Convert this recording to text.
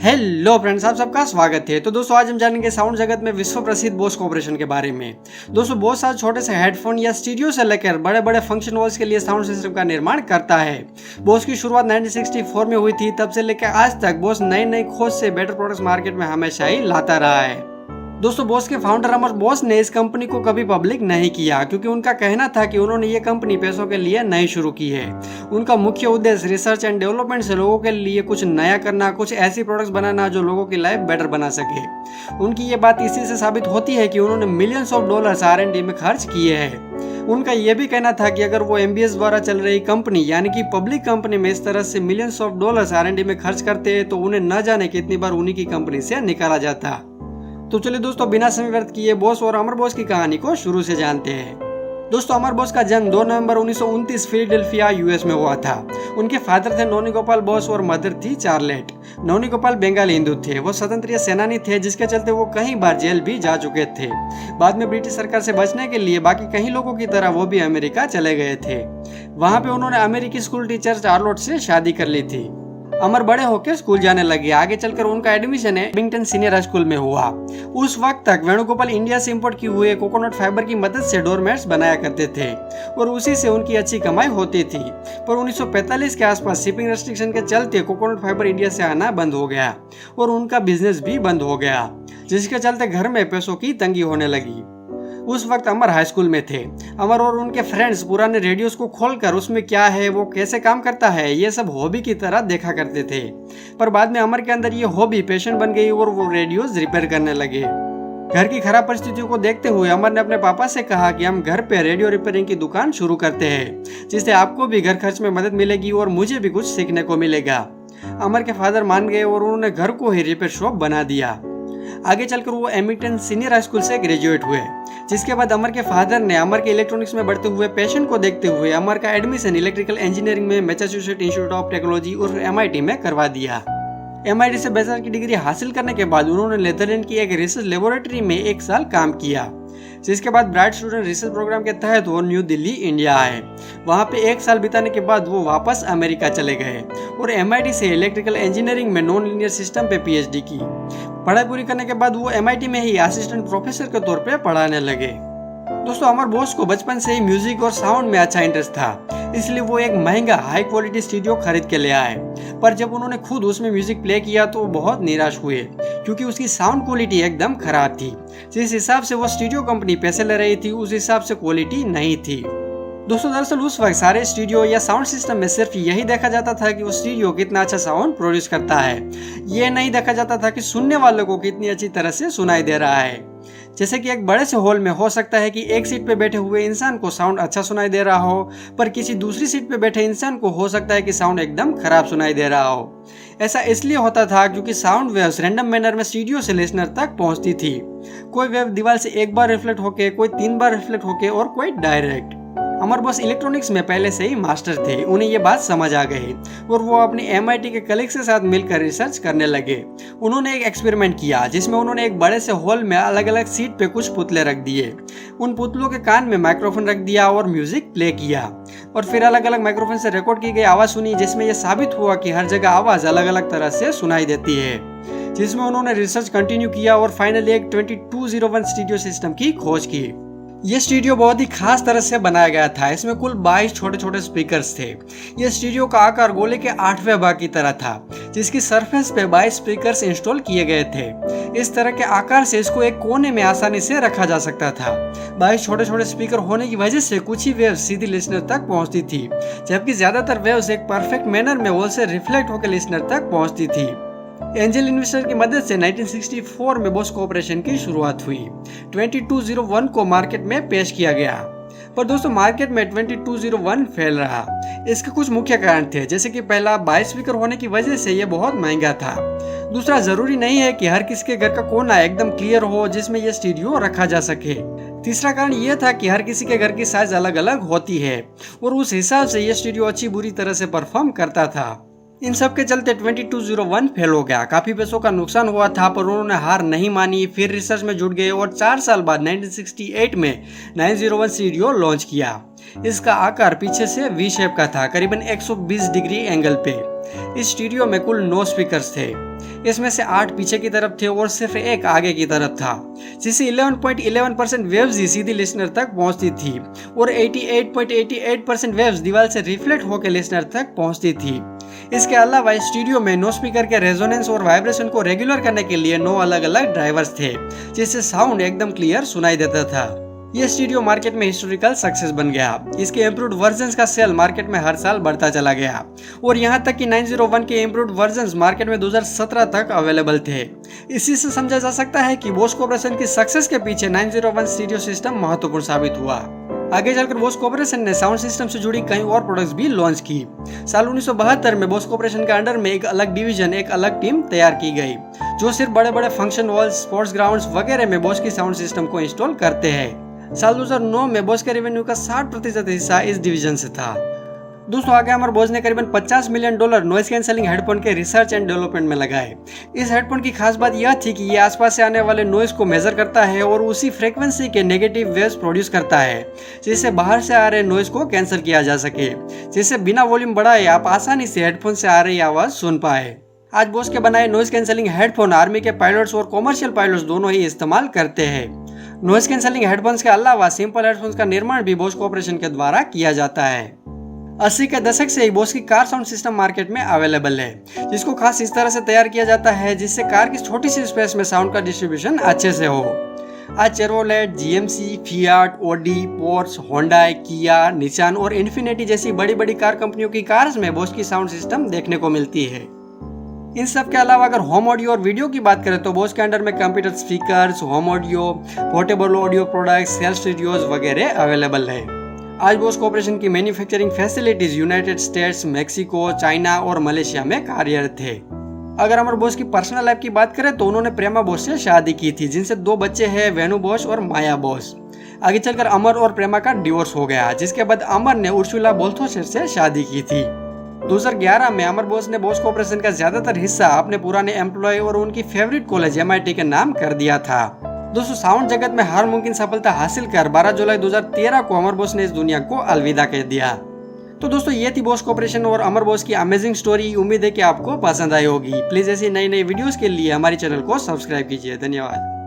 Hello friends, आप सबका स्वागत है। तो दोस्तों आज हम जानेंगे साउंड जगत में विश्व प्रसिद्ध बोस कॉर्पोरेशन के बारे में। दोस्तों बोस आज छोटे से हेडफोन या स्टूडियो से लेकर बड़े बड़े फंक्शन हॉल्स के लिए साउंड सिस्टम का निर्माण करता है। बोस की शुरुआत 1964 में हुई थी। तब से लेकर आज तक बोस नई नई खोज से बेटर प्रोडक्ट्स मार्केट में हमेशा ही लाता रहा है। दोस्तों बोस के फाउंडर अमर बोस ने इस कंपनी को कभी पब्लिक नहीं किया, क्योंकि उनका कहना था कि उन्होंने ये कंपनी पैसों के लिए नहीं शुरू की है। उनका मुख्य उद्देश्य रिसर्च एंड डेवलपमेंट से लोगों के लिए कुछ नया करना, कुछ ऐसी प्रोडक्ट्स बनाना जो लोगों की लाइफ बेटर बना सके। उनकी ये बात इसी से साबित होती है कि उन्होंने मिलियंस ऑफ डॉलर्स R&D में खर्च किए हैं। उनका यह भी कहना था कि अगर वो MBS द्वारा चल रही कंपनी यानी कि पब्लिक कंपनी में इस तरह से मिलियंस ऑफ डॉलर्स R&D में खर्च करते तो उन्हें न जाने कितनी बार उन्हीं की कंपनी से निकाला जाता। तो चलिए दोस्तों, बिना समय व्यर्थ किए बोस और अमर बोस की कहानी को शुरू से जानते हैं। दोस्तों अमर बोस का जन्म 2 नवंबर 1929 फिलाडेल्फिया US में हुआ था। उनके फादर थे नौनी गोपाल बोस और मदर थी चार्लेट। नौनी गोपाल बंगाली हिंदू थे। वो स्वतंत्र सेनानी थे, जिसके चलते वो कई बार जेल भी जा चुके थे। बाद में ब्रिटिश सरकार से बचने के लिए बाकी कई लोगों की तरह वो भी अमेरिका चले गए थे। वहाँ पे उन्होंने अमेरिकी स्कूल टीचर चार्लोट से शादी कर ली थी। अमर बड़े होकर स्कूल जाने लगे। आगे चलकर उनका एडमिशन एबिंगटन सीनियर स्कूल में हुआ। उस वक्त तक वेणुगोपाल इंडिया से इंपोर्ट किए हुए कोकोनट फाइबर की मदद से डोरमैट्स बनाया करते थे और उसी से उनकी अच्छी कमाई होती थी। पर 1945 के आसपास शिपिंग रेस्ट्रिक्शन के चलते कोकोनट फाइबर इंडिया से आना बंद हो गया और उनका बिजनेस भी बंद हो गया, जिसके चलते घर में पैसों की तंगी होने लगी। उस वक्त अमर हाई स्कूल में थे। अमर और उनके फ्रेंड्स पुराने रेडियोस को खोलकर उसमें क्या है, वो कैसे काम करता है, ये सब हॉबी की तरह देखा करते थे। पर बाद में अमर के अंदर ये हॉबी पैशन बन गई और वो रेडियोस रिपेयर करने लगे। घर की खराब परिस्थितियों को देखते हुए अमर ने अपने पापा से कहा कि हम घर पे रेडियो रिपेयरिंग की दुकान शुरू करते हैं, जिससे आपको भी घर खर्च में मदद मिलेगी और मुझे भी कुछ सीखने को मिलेगा। अमर के फादर मान गए और उन्होंने घर को ही रिपेयर शॉप बना दिया। आगे चलकर वो एमिंगटन सीनियर हाई स्कूल से ग्रेजुएट हुए, जिसके बाद अमर के फादर ने अमर के इलेक्ट्रॉनिक्स में बढ़ते हुए पैशन को देखते हुए अमर का एडमिशन इलेक्ट्रिकल इंजीनियरिंग में मैसाचुसेट्स इंस्टीट्यूट ऑफ टेक्नोलॉजी और MIT में करवा दिया। MIT से बैचलर की डिग्री हासिल करने के बाद उन्होंने नेदरलैंड की एक रिसर्च लेबोरेटरी में 1 साल काम किया, जिसके बाद ब्राइट स्टूडेंट रिसर्च प्रोग्राम के तहत वो न्यू दिल्ली इंडिया आए। वहाँ पे 1 साल बिताने के बाद वो वापस अमेरिका चले गए और MIT से इलेक्ट्रिकल इंजीनियरिंग में नॉन लीनियर सिस्टम पे PhD की। पढ़ाई पूरी करने के बाद वो MIT में ही असिस्टेंट प्रोफेसर के तौर पे पढ़ाने लगे। दोस्तों अमर बोस को बचपन से ही म्यूजिक और साउंड में अच्छा इंटरेस्ट था, इसलिए वो एक महंगा हाई क्वालिटी स्टूडियो खरीद के ले आए। पर जब उन्होंने खुद उसमें म्यूजिक प्ले किया तो वो बहुत निराश हुए, क्योंकि उसकी साउंड क्वालिटी एकदम खराब थी। जिस हिसाब से वो स्टूडियो कंपनी पैसे ले रही थी उस हिसाब से क्वालिटी नहीं थी। दोस्तों दरअसल उस वक्त सारे स्टूडियो या साउंड सिस्टम में सिर्फ यही देखा जाता था कि वो स्टूडियो कितना अच्छा साउंड प्रोड्यूस करता है। ये नहीं देखा जाता था कि सुनने वालों को कितनी अच्छी तरह से सुनाई दे रहा है। जैसे कि एक बड़े से हॉल में हो सकता है कि एक सीट पे बैठे हुए इंसान को साउंड अच्छा सुनाई दे रहा हो, पर किसी दूसरी सीट पे बैठे इंसान को हो सकता है कि साउंड एकदम खराब सुनाई दे रहा हो। ऐसा इसलिए होता था क्योंकि साउंड वेव्स रैंडम मैनर में स्टूडियो से लिसनर तक पहुंचती थी। कोई वेव दीवार से 1 बार रिफ्लेक्ट होके, कोई 3 बार रिफ्लेक्ट होके और कोई डायरेक्ट। अमर बोस इलेक्ट्रॉनिक्स में पहले से ही मास्टर थे। उन्हें ये बात समझ आ गई और वो अपने MIT के कलीग्स के साथ मिलकर रिसर्च करने लगे। उन्होंने एक एक्सपेरिमेंट किया, जिसमें उन्होंने एक बड़े से हॉल में अलग अलग सीट पे कुछ पुतले रख दिए। उन पुतलों के कान में माइक्रोफोन रख दिया और म्यूजिक प्ले किया और फिर अलग अलग माइक्रोफोन से रिकॉर्ड की गई आवाज सुनी, जिसमें यह साबित हुआ कि हर जगह आवाज अलग अलग तरह से सुनाई देती है। जिसमें उन्होंने रिसर्च कंटिन्यू किया और फाइनली एक 2201 स्टूडियो सिस्टम की खोज की। ये स्टूडियो बहुत ही खास तरह से बनाया गया था। इसमें कुल 22 छोटे छोटे स्पीकर्स थे। ये स्टूडियो का आकार गोले के 8वें भाग की तरह था, जिसकी सरफेस पे 22 स्पीकर्स इंस्टॉल किए गए थे। इस तरह के आकार से इसको एक कोने में आसानी से रखा जा सकता था। 22 छोटे छोटे स्पीकर होने की वजह से कुछ ही वेव्स सीधी लिसनर तक पहुंचती थी, जबकि ज्यादातर वेव्स एक परफेक्ट मैनर में वॉल से रिफ्लेक्ट होकर लिसनर तक पहुंचती थी। एंजल इन्वेस्टर की मदद से 1964 में बोस कॉर्पोरेशन की शुरुआत हुई। 2201 को मार्केट में पेश किया गया, पर दोस्तों मार्केट में 2201 फेल रहा। इसके कुछ मुख्य कारण थे, जैसे कि पहला 22 स्पीकर होने की वजह से यह बहुत महंगा था। दूसरा, जरूरी नहीं है कि हर किसी के घर का कोना एकदम क्लियर हो जिसमें यह स्टूडियो रखा जा सके। तीसरा कारण यह था कि हर किसी के घर की साइज अलग अलग होती है और उस हिसाब से यह स्टूडियो अच्छी बुरी तरह से परफॉर्म करता था। इन सब के चलते 2201 फेल हो गया। काफी पैसों का नुकसान हुआ था, पर उन्होंने हार नहीं मानी, फिर रिसर्च में जुट गए और 4 साल बाद 1968 में 901 स्टूडियो लॉन्च किया। इसका आकार पीछे से वी शेप का था, करीबन 120 डिग्री एंगल पे। इस स्टूडियो में कुल 9 स्पीकर्स थे। इसमें से 8 पीछे की तरफ थे और सिर्फ एक आगे की तरफ था, जिससे 11.11% वेव्स ही सीधी लिसनर तक पहुंचती थी और 88.88% वेव्स दीवार से रिफ्लेक्ट होकर लिसनर तक पहुंचती थी। इसके अलावा इस स्टूडियो में 9 स्पीकर के रेजोनेंस और वाइब्रेशन को रेगुलर करने के लिए 9 अलग अलग ड्राइवर्स थे, जिससे साउंड एकदम क्लियर सुनाई देता था। ये स्टूडियो मार्केट में हिस्टोरिकल सक्सेस बन गया। इसके इम्प्रूव्ड वर्जन्स का सेल मार्केट में हर साल बढ़ता चला गया और यहाँ तक कि 901 के इम्प्रूव्ड वर्जन्स मार्केट में 2017 तक अवेलेबल थे। इसी से समझा जा सकता है कि बोस कॉर्पोरेशन की सक्सेस के पीछे 901 स्टूडियो सिस्टम महत्वपूर्ण साबित हुआ। आगे चलकर बोस कॉर्पोरेशन ने साउंड सिस्टम से जुड़ी कई और प्रोडक्ट्स भी लॉन्च की। साल 1972 में बोस कॉर्पोरेशन के अंडर में एक अलग डिवीजन, एक अलग टीम तैयार की गई, जो सिर्फ बड़े बड़े फंक्शन हॉल्स, स्पोर्ट्स ग्राउंड्स वगैरह में बोस की साउंड सिस्टम को इंस्टॉल करते हैं। साल 2009 में बोस के रेवेन्यू का 60% हिस्सा इस डिवीजन से था। दोस्तों, आगे हमारे बोस ने करीबन $50 मिलियन नॉइज कैंसलिंग हेडफोन के रिसर्च एंड डेवलपमेंट में लगाए। इस हेडफोन की खास बात यह थी कि ये आसपास से आने वाले नॉइज को मेजर करता है और उसी फ्रीक्वेंसी के नेगेटिव वेव्स प्रोड्यूस करता है, जिससे बाहर से आ रहे नॉइज को कैंसिल किया जा सके, जिससे बिना वॉल्यूम बढ़ाए आप आसानी से हेडफोन से आ रही आवाज सुन पाए। आज बोस के बनाए नॉइज कैंसलिंग हेडफोन आर्मी के पायलट्स और कॉमर्शियल पायलट्स दोनों ही इस्तेमाल करते हैं। नॉइज कैंसलिंग हेडफोन्स के अलावा सिंपल हेडफोन्स का निर्माण भी बोस कॉर्पोरेशन के द्वारा किया जाता है। 80 के दशक से ही बोस की कार साउंड सिस्टम मार्केट में अवेलेबल है, जिसको खास इस तरह से तैयार किया जाता है जिससे कार की छोटी सी स्पेस में साउंड का डिस्ट्रीब्यूशन अच्छे से हो। आज Chevrolet, GMC, Fiat, Audi, Porsche, Honda, किया, निसान और इन्फिनिटी जैसी बड़ी बड़ी कार कंपनियों की कार्स में बोस की साउंड सिस्टम देखने को मिलती है। इन सब के अलावा अगर होम ऑडियो और वीडियो की बात करें तो बोस के अंडर में computer speakers, home audio, portable audio products, self studios वगैरह अवेलेबल है। आज बोस कॉर्पोरेशन की manufacturing facilities United states, Mexico, China और मलेशिया में कार्यरत थे। अगर अमर बोस की पर्सनल लाइफ की बात करें तो उन्होंने प्रेमा बोस से शादी की थी, जिनसे 2 बच्चे हैं, वेनु बोस और माया बोस। आगे चलकर अमर और प्रेमा का डिवोर्स हो गया, जिसके बाद अमर ने उर्सुला बोल्थोसेर से शादी की थी। 2011 में अमर बोस ने बोस कॉर्पोरेशन का ज्यादातर हिस्सा अपने पुराने एम्प्लॉय और उनकी फेवरेट कॉलेज MIT के नाम कर दिया था। दोस्तों, साउंड जगत में हर मुमकिन सफलता हासिल कर 12 जुलाई 2013 को अमर बोस ने इस दुनिया को अलविदा कह दिया। तो दोस्तों, ये थी बोस कॉर्पोरेशन और अमर बोस की अमेजिंग स्टोरी। उम्मीद है कि आपको पसंद आई होगी। प्लीज ऐसी नई नई वीडियोस के लिए हमारे चैनल को सब्सक्राइब कीजिए। धन्यवाद।